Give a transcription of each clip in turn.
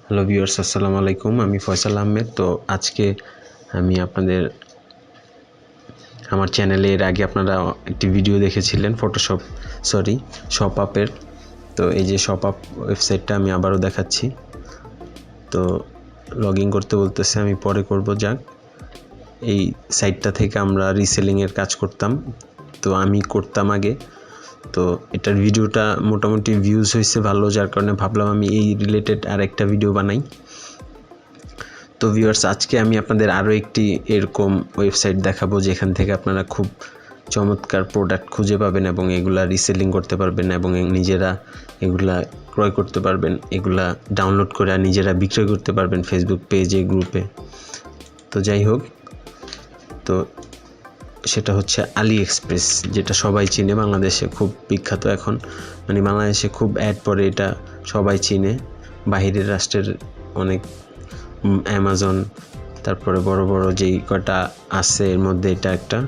Hello viewers, আসসালামু আলাইকুম। আমি ফয়সাল আহমেদ। তো আজকে আমি আপনাদের আমার চ্যানেলে এর আগে আপনারা একটি ভিডিও দেখেছিলেন শপ আপের। তো এই যে শপ আপ ওয়েবসাইটটা আমি আবারও দেখাচ্ছি। তো লগ ইন করতে বলতেছে, আমি পরে করব। যাক, এই সাইটটা থেকে আমরা রিসেলিংয়ের কাজ করতাম, তো আমি করতাম আগে। তো এটার ভিডিওটা মোটামুটি ভিউজ হয়েছে ভালো, যার কারণে ভাবলাম আমি এই রিলেটেড আর একটা ভিডিও বানাই। তো ভিউয়ার্স, আজকে আমি আপনাদের আরও একটি এরকম ওয়েবসাইট দেখাবো যেখান থেকে আপনারা খুব চমৎকার প্রোডাক্ট খুঁজে পাবেন এবং এগুলা রিসেলিং করতে পারবেন এবং নিজেরা এগুলা ক্রয় করতে পারবেন, এগুলা ডাউনলোড করে নিজেরা বিক্রয় করতে পারবেন ফেসবুক পেজে, গ্রুপে। তো যাই হোক, তো সেটা হচ্ছে AliExpress, যেটা সবাই চিনে, বাংলাদেশে খুব বিখ্যাত এখন। মানে বাংলাদেশে খুব অ্যাড পরে, এটা সবাই চিনে। বাহিরের রাষ্ট্রের অনেক অ্যামাজন, তারপরে বড় বড় যেই কটা আছে এর মধ্যে এটা একটা।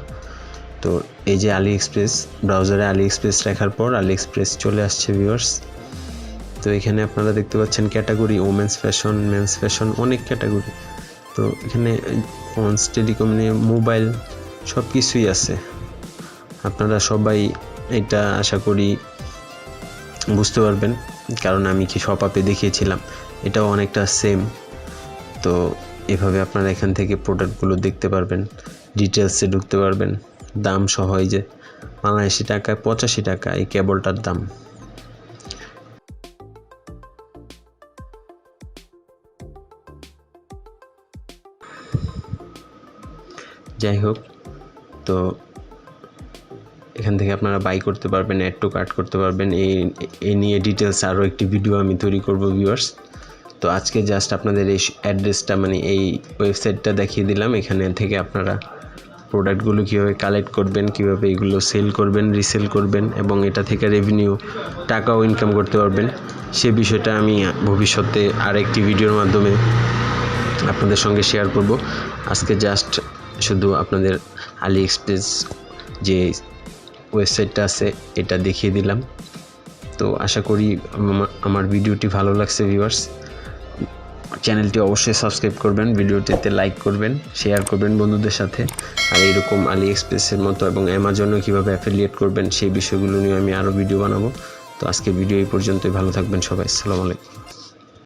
তো এই যে AliExpress, ব্রাউজারে AliExpress রাখার পর AliExpress চলে আসছে ভিউয়ার্স। তো এখানে আপনারা দেখতে পাচ্ছেন category women's fashion, men's fashion, অনেক ক্যাটাগরি। তো এখানে ফোনস, টেলিকমিউনিকেশন, মোবাইল সব কিছুই আছে। আপনারা সবাই এটা আশা করি বুঝতে পারবেন, কারণ আমি কি শপ আপে দেখিয়েছিলাম, এটাও অনেকটা সেম। তো এভাবে আপনারা এখান থেকে প্রোডাক্টগুলো দেখতে পারবেন, ডিটেলসে ঢুকতে পারবেন। দাম সহ, এই যে বাংলাদেশি টাকায় 85 টাকা এই কেবলটার দাম। যাই হোক, তো এখান থেকে আপনারা বাই করতে পারবেন, অ্যাড টু কার্ট করতে পারবেন। এই নিয়ে ডিটেলস আরও একটি ভিডিও আমি তৈরি করব ভিউয়ার্স। তো আজকে জাস্ট আপনাদের এই অ্যাড্রেসটা, মানে এই ওয়েবসাইটটা দেখিয়ে দিলাম। এখানে থেকে আপনারা প্রোডাক্টগুলো কীভাবে কালেক্ট করবেন, কীভাবে এগুলো সেল করবেন, রিসেল করবেন এবং এটা থেকে রেভিনিউ, টাকাও ইনকাম করতে পারবেন, সে বিষয়টা আমি ভবিষ্যতে আরেকটি ভিডিওর মাধ্যমে আপনাদের সঙ্গে শেয়ার করব। আজকে জাস্ট শুধু আপনাদের AliExpress যে ওয়েবসাইটটা আছে এটা দেখিয়ে দিলাম। তো আশা করি আমার ভিডিওটি ভালো লাগছে ভিউয়ার্স। চ্যানেলটি অবশ্যই সাবস্ক্রাইব করবেন, ভিডিওটিতে লাইক করবেন, শেয়ার করবেন বন্ধুদের সাথে। আর এইরকম AliExpressের মতো এবং অ্যামাজনও কীভাবে অ্যাফিলিয়েট করবেন সেই বিষয়গুলো নিয়ে আমি আরও ভিডিও বানাবো। তো আজকে ভিডিও এই পর্যন্তই। ভালো থাকবেন সবাই। আসসালামু আলাইকুম।